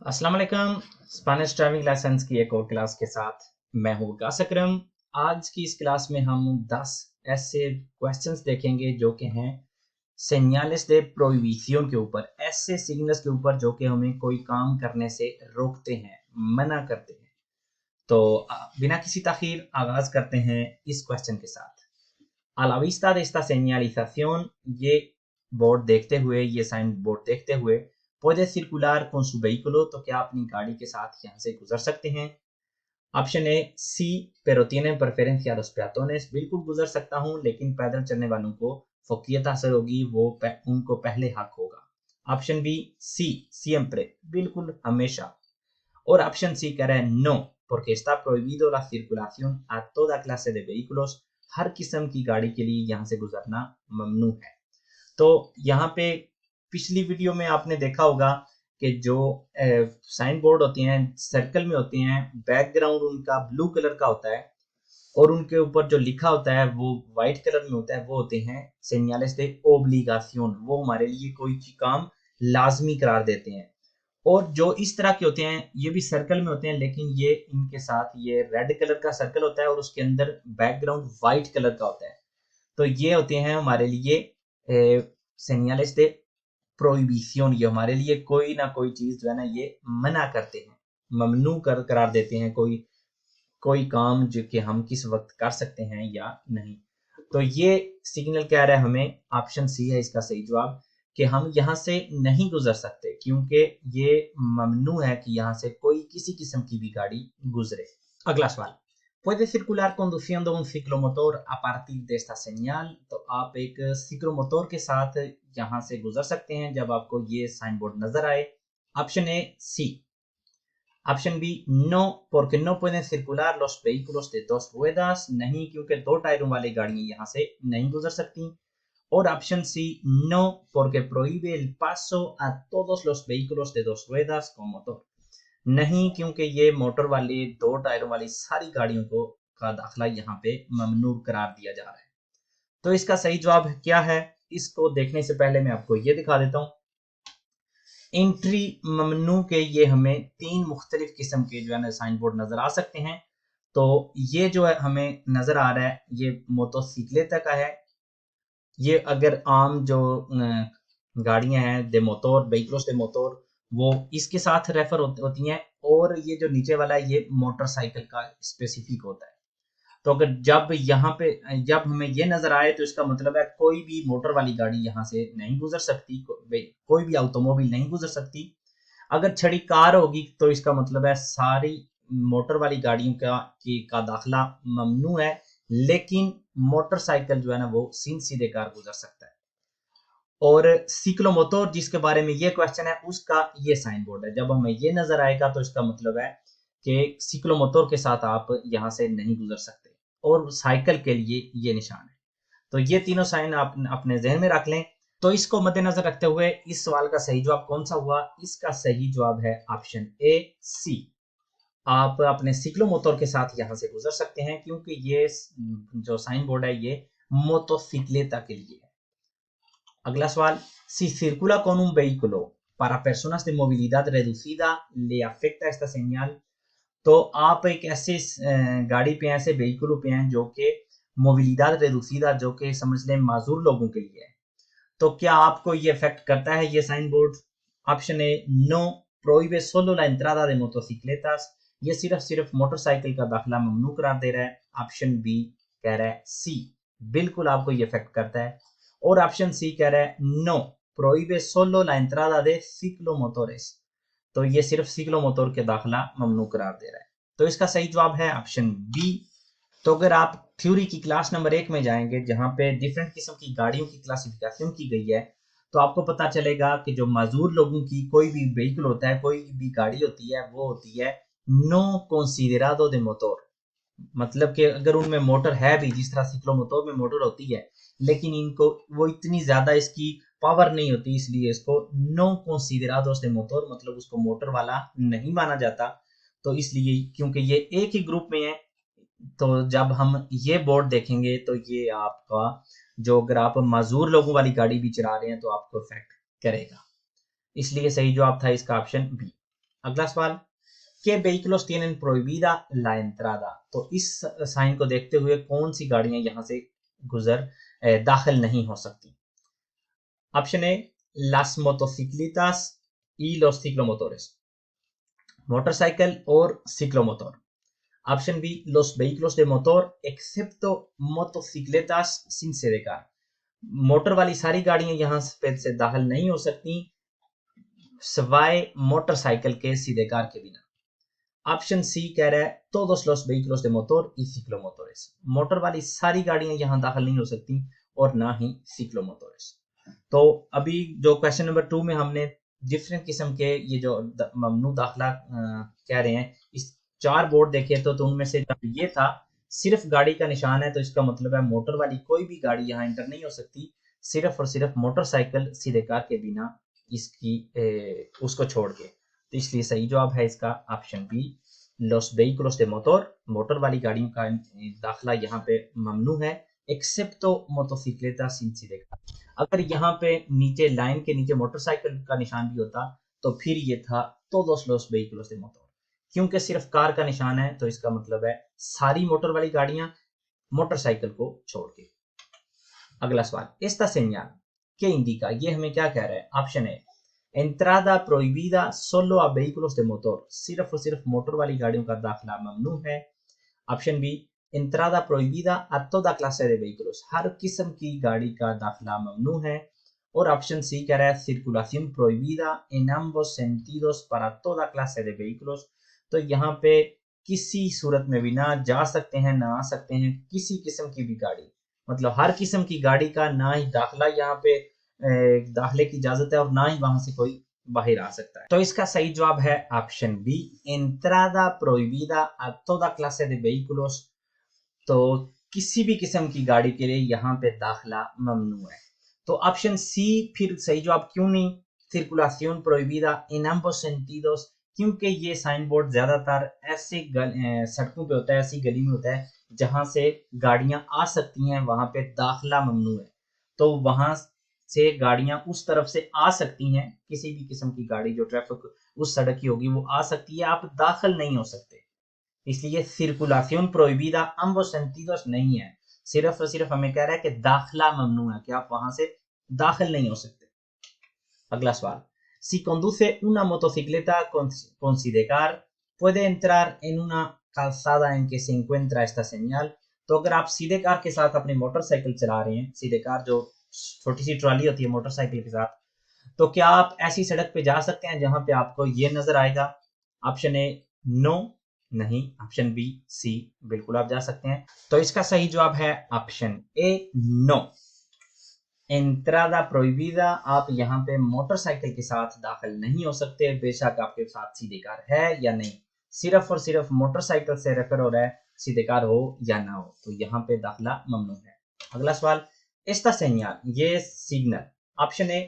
अस्सलाम वालेकुम। Spanish driving licence की एक और क्लास के साथ मैं हूँ विकास अकरम। आज की इस क्लास में हम 10 ऐसे क्वेश्चंस देखेंगे जो कि हैं सेñales de prohibición के ऊपर, ऐसे सिग्नल्स के ऊपर जो कि हमें कोई काम करने से रोकते हैं, मना करते हैं। तो बिना किसी ताखीर आगाज करते हैं इस क्वेश्चन के साथ। A la vista de esta señalización, ये बोर्ड देखते हुए, ये साइन बोर्ड देखते हुए, puede circular con su vehículo, तो क्या अपनी गाड़ी के साथ यहाँ से गुजर सकते हैं? Option A C, pero tienen preferencia los peatones, बिल्कुल गुजर सकता हूँ लेकिन पैदल चलने वालों को फौकियत हासिल होगी, उनको पहले हक होगा। ऑप्शन बी सी, siempre, बिल्कुल हमेशा। और ऑप्शन सी कह रहा है no, porque está prohibido la circulación a toda clase de vehículos, हर किस्म की गाड़ी के लिए यहाँ से गुजरना ममनू है। तो यहाँ पे पिछली वीडियो में आपने देखा होगा कि जो साइन बोर्ड होती हैं सर्कल में होती हैं, बैकग्राउंड उनका ब्लू कलर का होता है और उनके ऊपर जो लिखा होता है वो व्हाइट कलर में होता है, वो होते हैं señales de obligación, वो हमारे लिए कोई काम लाजमी करार देते हैं। और जो इस तरह के होते हैं ये भी सर्कल में होते हैं, लेकिन ये इनके साथ ये रेड कलर का सर्कल होता है और उसके अंदर बैकग्राउंड व्हाइट कलर का होता है। तो ये होते हैं हमारे लिए señales de prohibición, ये हमारे लिए कोई ना कोई चीज जो है ना ये मना करते हैं, ममनू करार देते हैं कोई काम जो कि हम किस वक्त कर सकते हैं या नहीं। तो ये सिग्नल कह रहा है हमें, ऑप्शन सी है इसका सही जवाब, कि हम यहाँ से नहीं गुजर सकते क्योंकि ये ममनू है कि यहाँ से कोई किसी किस्म की भी गाड़ी गुजरे। अगला सवाल, puede circular conduciendo un ciclomotor a partir de esta señal, तो आप एक सिक्लोमोटर के साथ यहाँ से गुजर सकते हैं जब आपको ये साइन बोर्ड नजर आए। Option A C. Option B no, porque no pueden circular los vehículos de dos ruedas, नहीं क्योंकि दो टायरों वाली गाड़ियां यहाँ से नहीं गुजर सकती। और option C no, porque prohíbe el paso a todos los vehículos de dos ruedas con motor, नहीं क्योंकि ये मोटर वाली दो टायरों वाली सारी गाड़ियों को का दाखिला यहाँ पे ममनू करार दिया जा रहा है। तो इसका सही जवाब क्या है, इसको देखने से पहले मैं आपको ये दिखा देता हूँ। एंट्री ममनू के ये हमें तीन मुख्तलिफ किस्म के जो है ना साइन बोर्ड नजर आ सकते हैं। तो ये जो है हमें नजर आ रहा है ये मोटोसिक्लेटा का है। ये अगर आम जो गाड़ियां हैं दे मोटर, व्हीकल्स दे मोटर, वो इसके साथ रेफर होती हैं। और ये जो नीचे वाला है ये मोटरसाइकिल का स्पेसिफिक होता है। तो अगर जब हमें ये नजर आए तो इसका मतलब है कोई भी मोटर वाली गाड़ी यहाँ से नहीं गुजर सकती, कोई भी ऑटोमोबाइल नहीं गुजर सकती। अगर छड़ी कार होगी तो इसका मतलब है सारी मोटर वाली गाड़ियों का दाखिला ममनू है, लेकिन मोटरसाइकिल जो है ना वो सीधे कार गुजर सकता है। और सिक्लोमोटर जिसके बारे में ये क्वेश्चन है उसका ये साइन बोर्ड है, जब हमें ये नजर आएगा तो इसका मतलब है कि सिक्लोमोटर के साथ आप यहाँ से नहीं गुजर सकते। और साइकिल के लिए ये निशान है। तो ये तीनों साइन आप अपने जहन में रख लें। तो इसको मद्देनजर रखते हुए इस सवाल का सही जवाब कौन सा हुआ, इसका सही जवाब है ऑप्शन ए सी। आप अपने सिक्लोमोटर के साथ यहाँ से गुजर सकते हैं क्योंकि ये जो साइन बोर्ड है ये मोटोसिक्लेटा के लिए है। अगला सवाल, si circula con un vehículo para personas de movilidad reducida le afecta esta señal, तो आप एक ऐसे गाड़ी पे ऐसे व्हीकल पे हैं जो कि मोबिलिदाद रेडुसिदा, जो कि समझ लें माजूर लोगों के लिए है, तो क्या आपको ये इफेक्ट करता है ये sign board? Option A no, prohíbe solo la entrada de motocicletas, ये सिर्फ मोटरसाइकिल का दाखिला ममनू करार दे रहा है। ऑप्शन बी कह रहा है सी, बिल्कुल आपको ये इफेक्ट करता है। और ऑप्शन सी कह रहा है no, prohíbe solo la entrada de ciclomotores, तो ये सिर्फ सिक्लोमोटर के दाखिला ममनू करार दे रहा है। तो इसका सही जवाब है ऑप्शन बी। तो अगर आप थ्योरी की क्लास नंबर 1 में जाएंगे जहां पे डिफरेंट किस्म की गाड़ियों की क्लासिफिकेशन की गई है, तो आपको पता चलेगा कि जो मजदूर लोगों की कोई भी व्हीकल होता है, कोई भी गाड़ी होती है, वो होती है नो कंसीडराडो दे मोटर, मतलब कि अगर उनमें मोटर है भी, जिस तरह सिक्लोमोटर में मोटर होती है, लेकिन इनको वो इतनी ज्यादा इसकी पावर नहीं होती, इसलिए इसको नो कंसीडराडोस दे मोटर, मतलब उसको मोटर वाला नहीं माना जाता। तो इसलिए क्योंकि ये एक ही ग्रुप में है, तो जब हम ये बोर्ड देखेंगे तो ये आपका जो, अगर आप मजदूर लोगों वाली गाड़ी भी चला रहे हैं तो आपको इफेक्ट करेगा। इसलिए सही जवाब था इसका ऑप्शन बी। अगला सवाल, ¿qué vehículos tienen prohibida la entrada? तो इस साइन को देखते हुए कौन सी गाड़ियां यहां से दाखिल नहीं हो सकती? Option A, las motocicletas y los ciclomotores, motorcycle और सिक्लोमोटर। Option B, los vehículos de motor excepto motocicletas sin sedecar, motor वाली सारी गाड़ियां यहां से दाखिल नहीं हो सकती सवाए मोटरसाइकिल के सीधेकार के बिना। ऑप्शन सी कह रहा है todos los vehículos de motor y ciclomotores, motor वाली सारी गाड़ियां यहां दाखिल नहीं हो सकती और ना ही सिक्लोमोटर्स। तो अभी जो क्वेश्चन नंबर 2 में हमने डिफरेंट किस्म के ये जो ममनू दाखिला कह रहे हैं, इस 4 बोर्ड देखे तो उनमें से ये था सिर्फ गाड़ी का निशान है, तो इसका मतलब है मोटर वाली कोई भी गाड़ी यहाँ एंटर नहीं हो सकती, सिर्फ और सिर्फ मोटरसाइकिल सीधे कार के बिना इसकी उसको छोड़ के। तो इसलिए सही जवाब है इसका option B, los vehículos de motor, मोटर वाली गाड़ियों का दाखिला यहाँ पे ममनू है, एक्सेप्टो मोटोसिक्लेटा sin sedecar। अगर यहाँ पे नीचे लाइन के नीचे मोटरसाइकिल का निशान भी होता तो फिर ये था todos los vehículos de motor, क्योंकि सिर्फ कार का निशान है तो इसका मतलब है सारी मोटर वाली गाड़ियां मोटरसाइकिल को छोड़ के। अगला सवाल, esta señal que indica, ये हमें क्या कह रहा है? Option A, entrada prohibida solo a vehículos de motor, सिर्फ और सिर्फ मोटर वाली गाड़ियों का दाखिला ममनू है। Option B, entrada prohibida a toda clase de vehículos, हर किस्म की गाड़ी का दाखिला ममनू है। और ऑप्शन सी कह रहा है circulación prohibida en ambos sentidos para toda clase de vehículos, तो यहाँ पे किसी सूरत में भी ना जा सकते हैं ना आ सकते हैं किसी किस्म की भी गाड़ी, मतलब हर किस्म की गाड़ी का ना ही दाखिला यहाँ पे दाखिले की इजाजत है और ना ही वहां से कोई बाहर आ सकता है। तो इसका सही जवाब है option B, entrada prohibida a toda clase de vehículos, तो किसी भी किस्म की गाड़ी के लिए यहाँ पे दाखिला ममनू है। तो ऑप्शन सी फिर सही जवाब क्यों नहीं? circulación prohibida en ambos sentidos, क्योंकि ये साइन बोर्ड ज्यादातर ऐसे सड़कों पे होता है, ऐसी गली में होता है जहां से गाड़ियां आ सकती हैं, वहां पे दाखिला ममनू है, तो वहां से गाड़ियां उस तरफ से आ सकती हैं, किसी भी किस्म की गाड़ी जो ट्रैफिक उस सड़क की होगी वो आ सकती है, आप दाखिल नहीं हो सकते। इसलिए circulación prohibida ambos sentidos नहीं है, सिर्फ और सिर्फ हमें कह रहा है कि दाखिला ममनू है, कि आप वहां से दाखिल नहीं हो सकते। अगला सवाल, si conduce una motocicleta con sidecar puede entrar en una calzada en que se encuentra esta señal, तो अगर आप सीधे कार के साथ अपनी मोटरसाइकिल चला रहे हैं, सीधे कार जो छोटी सी ट्रॉली होती है मोटरसाइकिल के साथ, तो क्या आप ऐसी सड़क पे जा सकते हैं जहां पे आपको ये नजर आएगा? ऑप्शन ए, नो, नहीं। ऑप्शन बी, सी, बिल्कुल आप जा सकते हैं। तो इसका सही जवाब है ऑप्शन ए, नो। एंट्रादा प्रोहिबिदा, आप यहाँ पे मोटरसाइकिल के साथ दाखिल नहीं हो सकते, बेशक आपके साथ सीधे कार है या नहीं, सिर्फ और सिर्फ मोटरसाइकिल से रेफर हो रहा है, सीधे कार हो या ना हो, तो यहाँ पे दाखिला ममनू है। अगला सवाल, esta señal, ये signal, option A,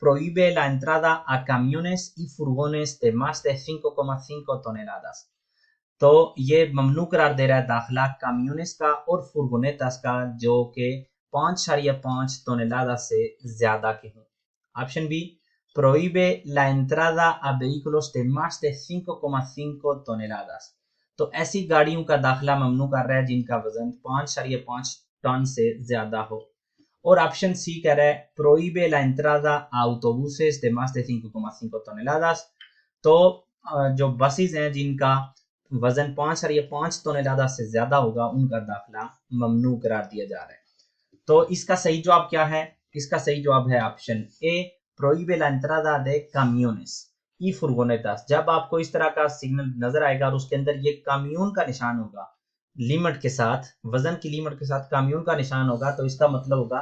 prohíbe la entrada a camiones y furgones de más de 5,5 toneladas, तो ये ममनू करार दे रहा है दाखिला काम्यूनिस का और फुरगोनेतास का जो कि 5,5 टोनेलादा से ज्यादा के हों। Option B, prohíbe la entrada a vehículos de más de 5,5 toneladas, तो ऐसी गाड़ियों का दाखिला ममनू कर रहा है जिनका वजन 5,5 टन से ज्यादा हो। और ऑप्शन सी कह रहा है prohíbe la entrada a autobuses de más de 5,5 toneladas, तो जो बसेस हैं जिनका वजन 5,5 टोनेलादा से ज्यादा होगा उनका दाखिला ममनू करार दिया जा रहा है। तो इसका सही जवाब क्या है? इसका सही जवाब है option A, prohíbe la entrada de camiones y furgonetas, जब आपको इस तरह का सिग्नल नजर आएगा और उसके अंदर ये काम्यून का निशान होगा, लिमिट के साथ, वजन की लिमिट के साथ काम्यून का निशान होगा, तो इसका मतलब होगा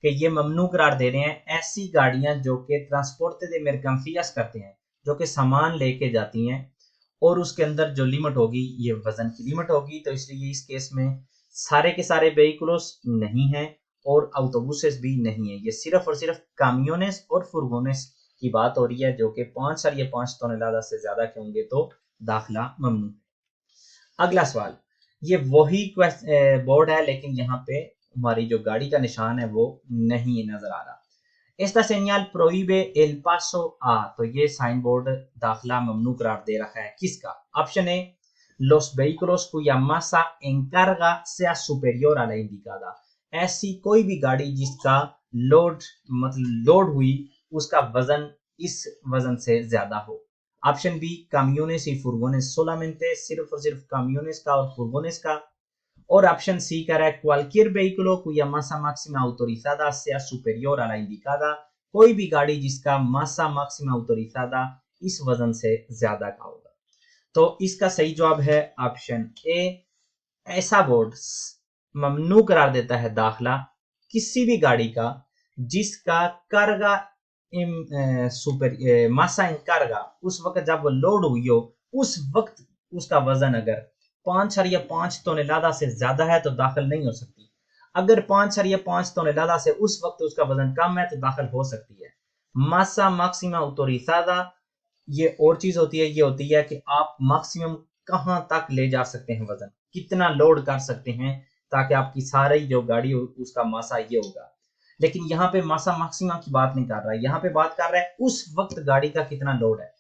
कि ये ममनू करार दे रहे हैं ऐसी गाड़ियां जो कि ट्रांसपोर्ट दे मर्केंसियास करते हैं, जो कि सामान लेके जाती हैं, और उसके अंदर जो लिमिट होगी ये वजन की लिमिट होगी, तो इसलिए इस केस में सारे के सारे व्हीकल्स नहीं है और ऑटोबुसेस भी नहीं है, ये सिर्फ और सिर्फ कामियोनेस और फुरगोनेस की बात हो रही है जो कि 5,5 टोनेलादा से ज्यादा के होंगे तो दाखिला ममनू है। अगला सवाल, ये वही बोर्ड है लेकिन यहाँ पे हमारी जो गाड़ी का निशान है वो नहीं नजर आ रहा। Esta señal prohíbe el paso a, तो ये साइन बोर्ड दाखिला ममनू करार दे रखा है किसका? Option A, los vehículos cuya masa en carga sea superior a la indicada, ऐसी कोई भी गाड़ी जिसका लोड मतलब लोड हुई उसका वजन इस वजन से ज्यादा हो। Option B, camiones y furgones solamente, सिर्फ और सिर्फ camiones का और furgones का। और ऑप्शन सी कह रहा है cualquier vehículo cuya masa máxima autorizada sea superior a la indicada, कोई भी गाड़ी जिसका masa máxima autorizada इस वजन से ज्यादा का होगा। तो इसका सही जवाब है ऑप्शन ए, ऐसा बोर्ड ममनू करार देता है दाखिला किसी भी गाड़ी का जिसका कार्गा सुपर मासा इन कार्गा उस वक्त जब वो लोड हुई हो उस वक्त उसका वजन अगर 5.5 टन से ज्यादा है तो दाखिल नहीं हो सकती। अगर 5.5 टन से उस वक्त उसका वजन कम है तो दाखिल हो सकती है। मासा मैक्सिमा ऑटोरिजादा ये और चीज होती है, ये होती है कि आप मैक्सिमम कहां तक ले जा सकते हैं, वजन कितना लोड कर सकते हैं ताकि आपकी सारी जो गाड़ी उसका मासा ये होगा। लेकिन यहाँ पे मासा मैक्सिमा की बात नहीं कर रहा है, यहाँ पे बात कर रहा है उस वक्त गाड़ी का कितना लोड है।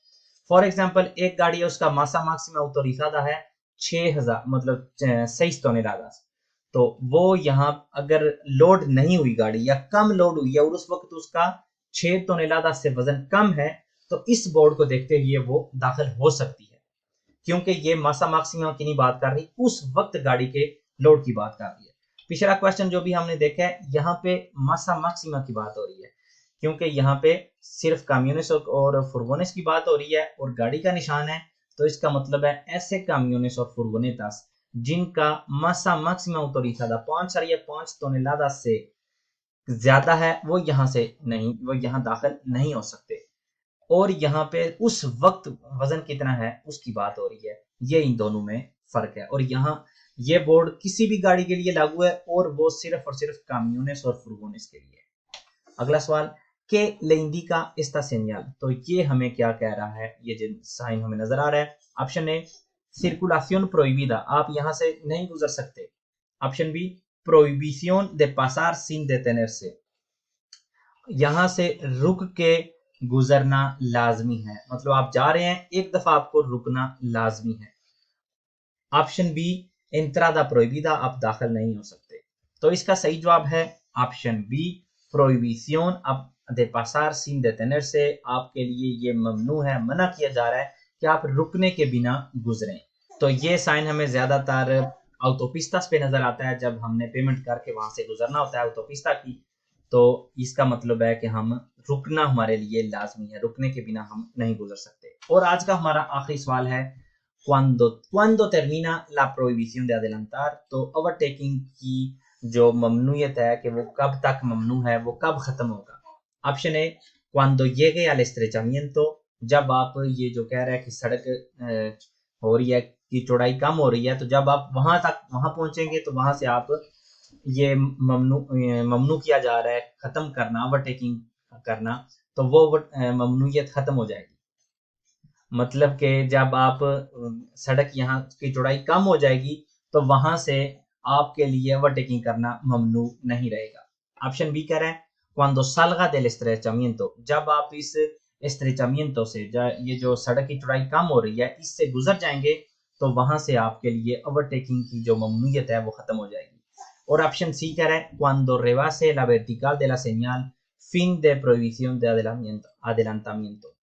फॉर एग्जाम्पल एक गाड़ी है उसका मासा मैक्सिमा ऑटोरिजादा है 6000 मतलब 26 टन, तो वो यहाँ अगर लोड नहीं हुई गाड़ी या कम लोड हुई है और उस वक्त उसका 6 टन से वजन कम है तो इस बोर्ड को देखते हुए वो दाखिल हो सकती है, क्योंकि ये मासा मैक्सिमा की नहीं बात कर रही, उस वक्त गाड़ी के लोड की बात कर रही है। पिछला क्वेश्चन जो भी हमने देखा है यहाँ पे मासा मैक्सिमा की बात हो रही है, क्योंकि यहाँ पे सिर्फ काम्यूनिस और फुर्गोनेस की बात हो रही है और गाड़ी का निशान है, तो इसका मतलब है ऐसे काम्यूनिस और फुर्गोनेटास जिनका मासा मैक्सिमा ऑटोरिजादा 5.5 टन से ज्यादा है वो यहाँ से नहीं, वो यहाँ दाखिल नहीं हो सकते। और यहाँ पे उस वक्त वजन कितना है उसकी बात हो रही है, ये इन दोनों में फर्क है। और यहाँ ये बोर्ड किसी भी गाड़ी के लिए लागू है और वो सिर्फ और सिर्फ काम्यूनेस और फुर्गोनेस के लिए। अगला सवाल, के लेंदी का इस्ता सेनियल, तो ये हमें क्या कह रहा है, ये जो साइन हमें नजर आ रहा है। ऑप्शन ए, सर्कुलाción prohibida, आप यहाँ से नहीं गुजर सकते। Option B, prohibición de pasar sin detenerse, यहाँ से रुक के गुजरना लाजमी है, मतलब आप जा रहे हैं एक दफा आपको रुकना लाजमी है। ऑप्शन बी, entrada prohibida, आप दाखिल नहीं हो सकते। तो इसका सही जवाब है option B, prohibición de pasar sin detenerse, आपके लिए ये ममनू है, मना किया जा रहा है कि आप रुकने के बिना गुजरें। तो ये साइन हमें ज्यादातर ऑटोपिस्तास पे नजर आता है, जब हमने पेमेंट करके वहां से गुजरना होता है ऑटोपिस्ता की, तो इसका मतलब है कि हम रुकना हमारे लिए लाजमी है, रुकने के बिना हम नहीं गुजर सकते। और आज का हमारा आखिरी सवाल है cuando termina la prohibición de adelantar, तो ओवरटेकिंग की जो ममनूयत है कि वो कब तक ममनू है, वो कब खत्म होगा। Option A, cuando llegue al estrechamiento, जब आप ये जो कह रहा है कि सड़क हो रही है की चौड़ाई कम हो रही है, तो जब आप वहां पहुंचेंगे तो वहां से आप ये ममनू किया जा रहा है खत्म करना, ओवरटेकिंग करना, तो वो ममनूयत खत्म हो जाएगी। मतलब कि जब आप सड़क यहाँ की चौड़ाई कम हो जाएगी तो वहां से आपके लिए ओवरटेकिंग करना ममनू नहीं रहेगा। ऑप्शन बी कह रहा है cuando salga del estrechamiento, जब आप इस estrechamiento से ये जो सड़क की चौड़ाई कम हो रही है इससे गुजर जाएंगे तो वहां से आपके लिए ओवरटेकिंग की जो ममनूयत है वो खत्म हो जाएगी। और ऑप्शन सी कह रहा है cuando rebase la vertical de la señal fin de prohibición de adelantamiento,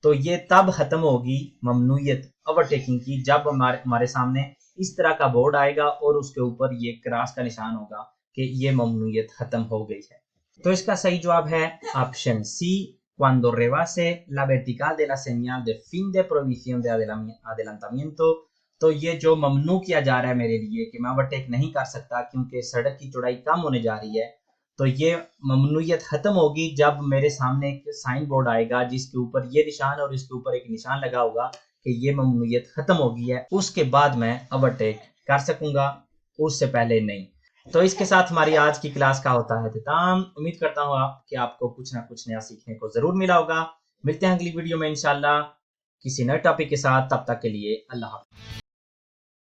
तो ये तब खत्म होगी ममनूयत ओवरटेकिंग की जब हमारे सामने इस तरह का बोर्ड आएगा और उसके ऊपर ये क्रॉस का निशान होगा कि ये ममनूयत खत्म हो गई है। तो इसका सही जवाब है option C, cuando rebase la vertical de la señal de fin de prohibición de adelantamiento, तो ये जो ममनू किया जा रहा है मेरे लिए कि मैं ओवरटेक नहीं कर सकता क्योंकि सड़क की चौड़ाई कम होने जा रही है, तो ये ममनूयत खत्म होगी जब मेरे सामने एक साइन बोर्ड आएगा जिसके ऊपर ये निशान और इसके ऊपर एक निशान लगा होगा कि ये ममनूयत खत्म हो गई है, उसके बाद मैं ओवरटेक कर सकूंगा, उससे पहले नहीं। तो इसके साथ हमारी आज की क्लास का होता है इख्तिताम। उम्मीद करता हूँ कि आपको कुछ ना कुछ नया सीखने को जरूर मिला होगा। मिलते हैं अगली वीडियो में इंशाल्लाह किसी नए टॉपिक के साथ, तब तक के लिए अल्लाह हाफ़िज़।